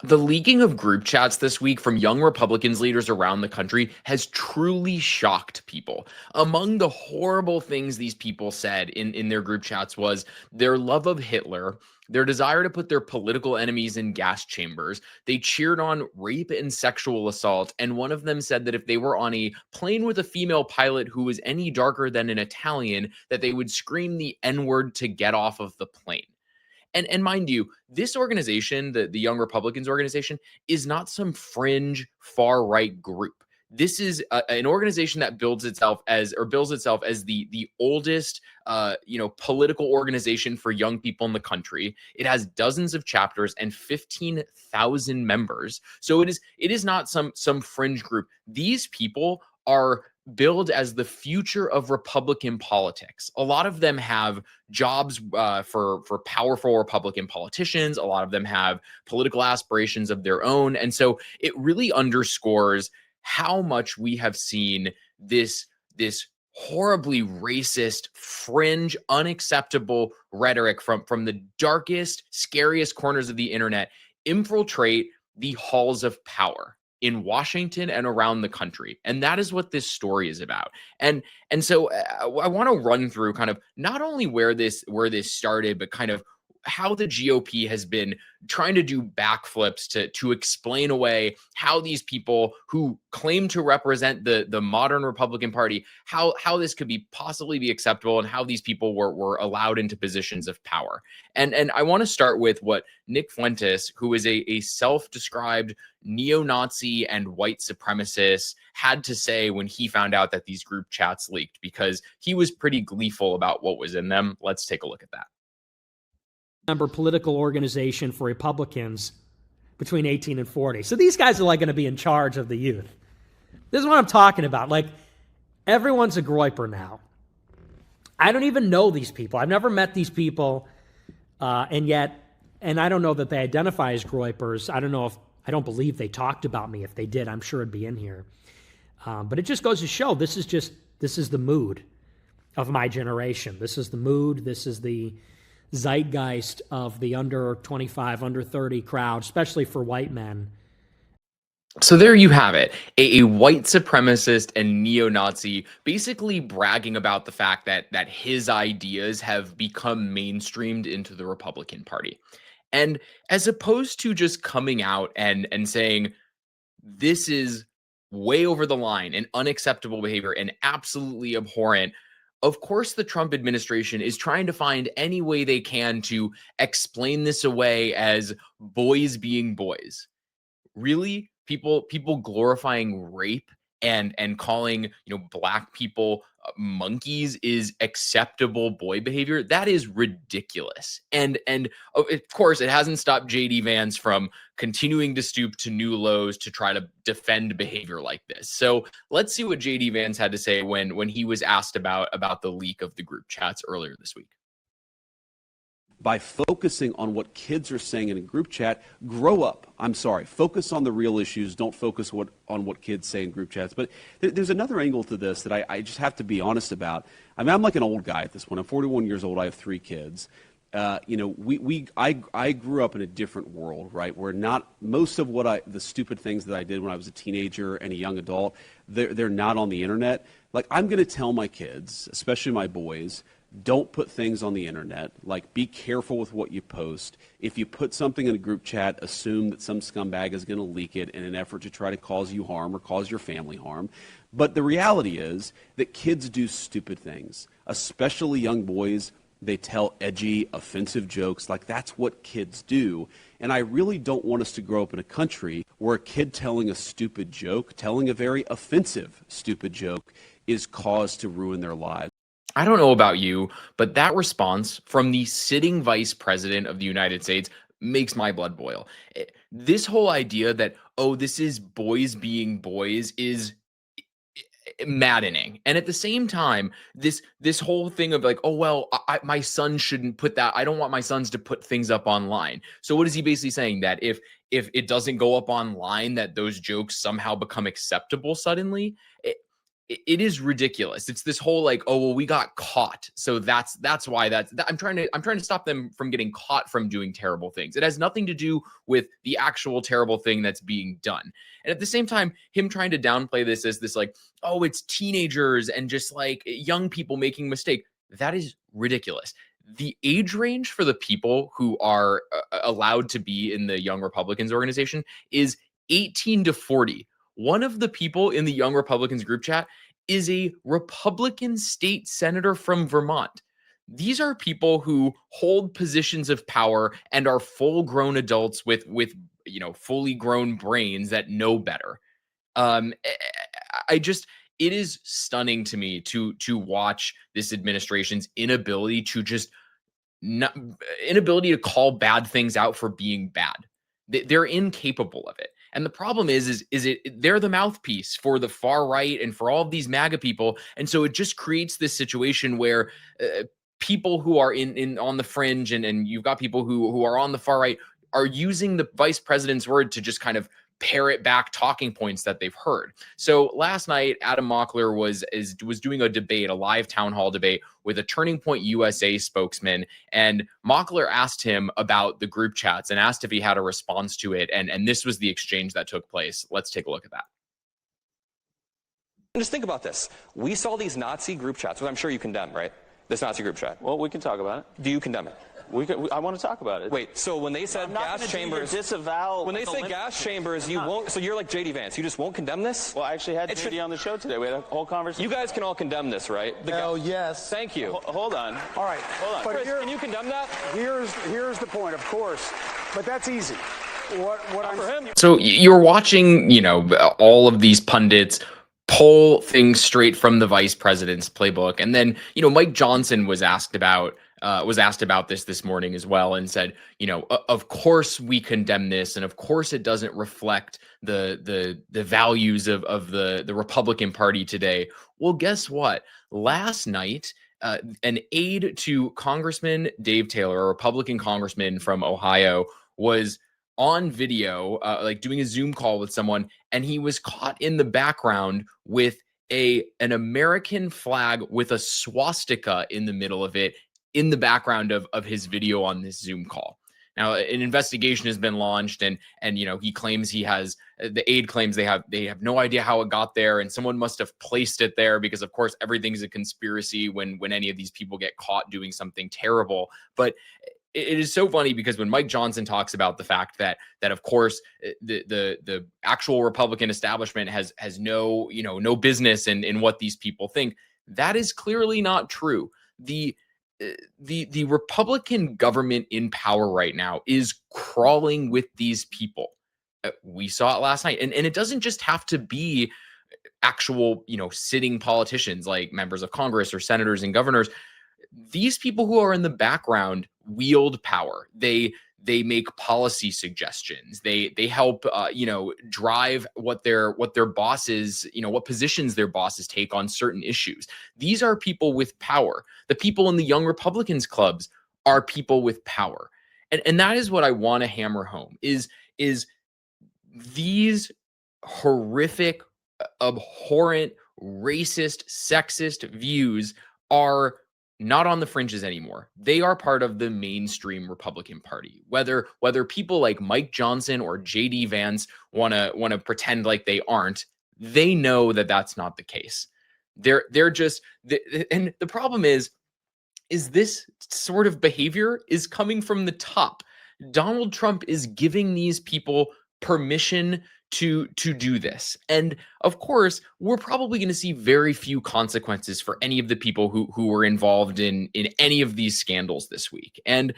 The leaking of group chats this week from young Republicans leaders around the country has truly shocked people. Among the horrible things these people said in their group chats was their love of Hitler, their desire to put their political enemies in gas chambers. They cheered on rape and sexual assault. And one of them said that if they were on a plane with a female pilot who was any darker than an Italian, that they would scream the N-word to get off of the plane. And mind you, this organization, the Young Republicans organization, is not some fringe far right group. This is an organization that bills itself as the oldest political organization for young people in the country. It has dozens of chapters and 15,000 members. So it is not some fringe group. These people are billed as the future of Republican politics. A lot of them have jobs for powerful Republican politicians. A lot of them have political aspirations of their own. And so it really underscores how much we have seen this horribly racist, fringe, unacceptable rhetoric from the darkest, scariest corners of the internet infiltrate the halls of power in Washington and around the country. And that is what this story is about. And so I want to run through kind of not only where this started, but kind of how the GOP has been trying to do backflips to explain away how these people who claim to represent the modern Republican Party, how this could possibly be acceptable, and how these people were allowed into positions of power. And I want to start with what Nick Fuentes, who is a self-described neo-Nazi and white supremacist, had to say when he found out that these group chats leaked, because he was pretty gleeful about what was in them. Let's take a look at that. Member political organization for Republicans between 18 and 40. So these guys are like going to be in charge of the youth. This is what I'm talking about. Like, everyone's a groyper now. I don't even know these people. I've never met these people. And I don't know that they identify as groypers. I don't believe they talked about me. If they did, I'm sure it'd be in here. But it just goes to show this is the mood of my generation. This is the mood. This is the zeitgeist of the under 25, under 30 crowd, especially for white men. So there you have it, a white supremacist and neo-Nazi basically bragging about the fact that his ideas have become mainstreamed into the Republican Party. And as opposed to just coming out and saying, this is way over the line and unacceptable behavior and absolutely abhorrent, of course, the Trump administration is trying to find any way they can to explain this away as boys being boys. Really? People glorifying rape and calling, black people monkeys is acceptable boy behavior? That is ridiculous. And of course, it hasn't stopped JD Vance from continuing to stoop to new lows to try to defend behavior like this. So let's see what JD Vance had to say when he was asked about the leak of the group chats earlier this week. By focusing on what kids are saying in a group chat, grow up. I'm sorry, focus on the real issues. Don't focus on what kids say in group chats. But there's another angle to this that I just have to be honest about. I mean, I'm like an old guy at this point. I'm 41 years old. I have 3 kids. I grew up in a different world, right? Where not most of the stupid things that I did when I was a teenager and a young adult, they're not on the internet. Like, I'm going to tell my kids, especially my boys, don't put things on the internet. Like, be careful with what you post. If you put something in a group chat, assume that some scumbag is going to leak it in an effort to try to cause you harm or cause your family harm. But the reality is that kids do stupid things, especially young boys. They tell edgy, offensive jokes. Like, that's what kids do. And I really don't want us to grow up in a country where a kid telling a stupid joke, telling a very offensive stupid joke, is cause to ruin their lives. I don't know about you, but that response from the sitting vice president of the United States makes my blood boil. This whole idea that, this is boys being boys is maddening. And at the same time, this whole thing of like, my son shouldn't put that. I don't want my sons to put things up online. So what is he basically saying? That if it doesn't go up online, that those jokes somehow become acceptable suddenly? it is ridiculous. It's this whole like, oh well, we got caught, so that's why I'm trying to stop them from getting caught from doing terrible things. It has nothing to do with the actual terrible thing that's being done. And at the same time, him trying to downplay this as this like, oh, it's teenagers and just like young people making a mistake. That is ridiculous. The age range for the people who are allowed to be in the Young Republicans organization is 18 to 40. One of the people in the Young Republicans group chat is a Republican state senator from Vermont. These are people who hold positions of power and are full-grown adults with fully grown brains that know better. It is stunning to me to watch this administration's inability to call bad things out for being bad. They're incapable of it. And the problem is they're the mouthpiece for the far right and for all of these MAGA people. And so it just creates this situation where people who are on the fringe and you've got people who are on the far right are using the vice president's word to just kind of parrot back talking points that they've heard. So last night, Adam Mockler was doing a live town hall debate with a Turning Point USA spokesman, and Mockler asked him about the group chats and asked if he had a response to it, and this was the exchange that took place. Let's take a look at that. And just think about this. We saw these Nazi group chats, which I'm sure you condemn, right? This Nazi group chat. Well, we can talk about it. Do you condemn it? I want to talk about it. Wait, so when they said gas chambers, disavow. When they say gas chambers, you won't. So you're like JD Vance. You just won't condemn this. Well, I actually had JD on the show today. We had a whole conversation. You guys can all condemn this, right? Oh yes. Thank you. Hold on. All right. Hold on. But Chris, can you condemn that? Here's the point, of course. But that's easy. What I'm for him. So you're watching, all of these pundits pull things straight from the vice president's playbook, and then Mike Johnson was asked about this morning as well, and said, of course we condemn this, and of course it doesn't reflect the values of the Republican Party today. Well, guess what? Last night, an aide to Congressman Dave Taylor, a Republican congressman from Ohio, was on video, like doing a Zoom call with someone, and he was caught in the background with an American flag with a swastika in the middle of it, in the background of his video on this Zoom call. Now, an investigation has been launched, and he claims the aide claims they have no idea how it got there, and someone must have placed it there because, of course, everything's a conspiracy when any of these people get caught doing something terrible. But it is so funny because when Mike Johnson talks about the fact that of course the actual Republican establishment has no business in what these people think, that is clearly not true. The Republican government in power right now is crawling with these people. We saw it last night, and it doesn't just have to be actual sitting politicians like members of Congress or senators and governors. These people who are in the background wield power. They make policy suggestions. They help drive what their bosses, what positions their bosses take on certain issues. These are people with power. The people in the Young Republicans clubs are people with power. And that is what I want to hammer home is these horrific, abhorrent, racist, sexist views are not on the fringes anymore. They are part of the mainstream Republican Party. Whether people like Mike Johnson or JD Vance want to pretend like they aren't, they know that that's not the case. They're just and the problem is this sort of behavior is coming from the top. Donald Trump is giving these people permission to do this. And of course, we're probably going to see very few consequences for any of the people who were involved in any of these scandals this week. And,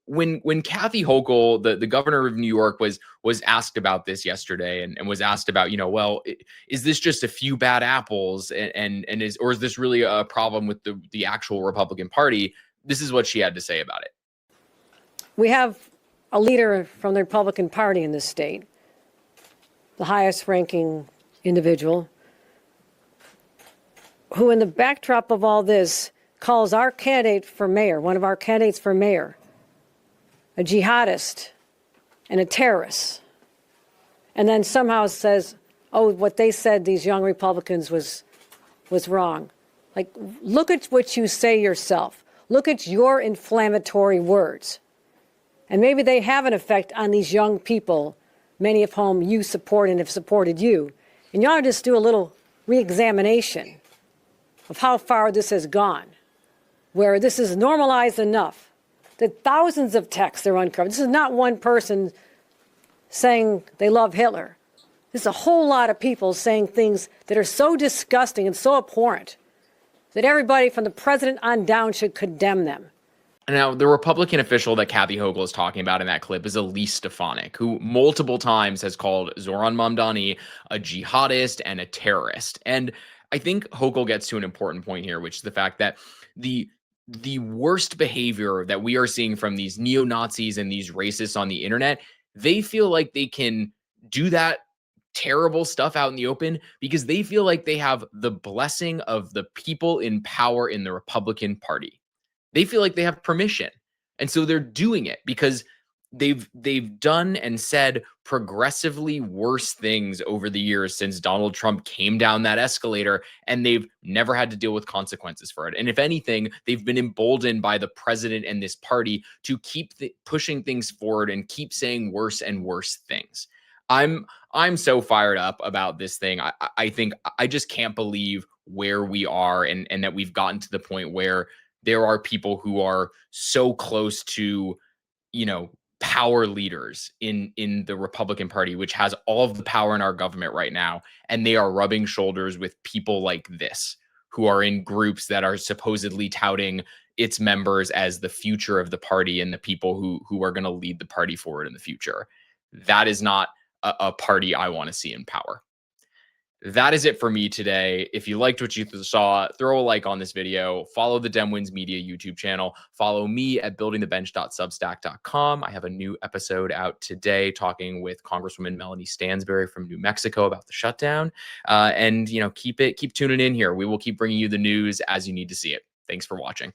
when Kathy Hochul, the governor of New York, was asked about this yesterday and was asked about, well, is this just a few bad apples and is this really a problem with the actual Republican Party? This is what she had to say about it. We have a leader from the Republican Party in this state, the highest ranking individual, who in the backdrop of all this calls our candidate for mayor, one of our candidates for mayor, a jihadist and a terrorist, and then somehow says, oh, what they said, these young Republicans, was was wrong. Like, look at what you say yourself. Look at your inflammatory words. And maybe they have an effect on these young people, many of whom you support and have supported you. And you ought to just do a little reexamination of how far this has gone, where this is normalized enough that thousands of texts are uncovered. This is not one person saying they love Hitler. This is a whole lot of people saying things that are so disgusting and so abhorrent that everybody from the president on down should condemn them. Now, the Republican official that Kathy Hochul is talking about in that clip is Elise Stefanik, who multiple times has called Zoran Mamdani a jihadist and a terrorist. And I think Hochul gets to an important point here, which is the fact that the worst behavior that we are seeing from these neo-Nazis and these racists on the internet, they feel like they can do that terrible stuff out in the open because they feel like they have the blessing of the people in power in the Republican Party. They feel like they have permission. And so they're doing it because they've done and said progressively worse things over the years since Donald Trump came down that escalator, and they've never had to deal with consequences for it. And if anything, they've been emboldened by the president and this party to keep pushing things forward and keep saying worse and worse things. I'm so fired up about this thing. I think I just can't believe where we are and that we've gotten to the point where there are people who are so close to, power leaders in the Republican Party, which has all of the power in our government right now, and they are rubbing shoulders with people like this, who are in groups that are supposedly touting its members as the future of the party and the people who are going to lead the party forward in the future. That is not a party I want to see in power. That is it for me today. If you liked what you saw, throw a like on this video. Follow the Demwins Media YouTube channel. Follow me at buildingthebench.substack.com. I have a new episode out today talking with Congresswoman Melanie Stansbury from New Mexico about the shutdown. And keep tuning in here. We will keep bringing you the news as you need to see it. Thanks for watching.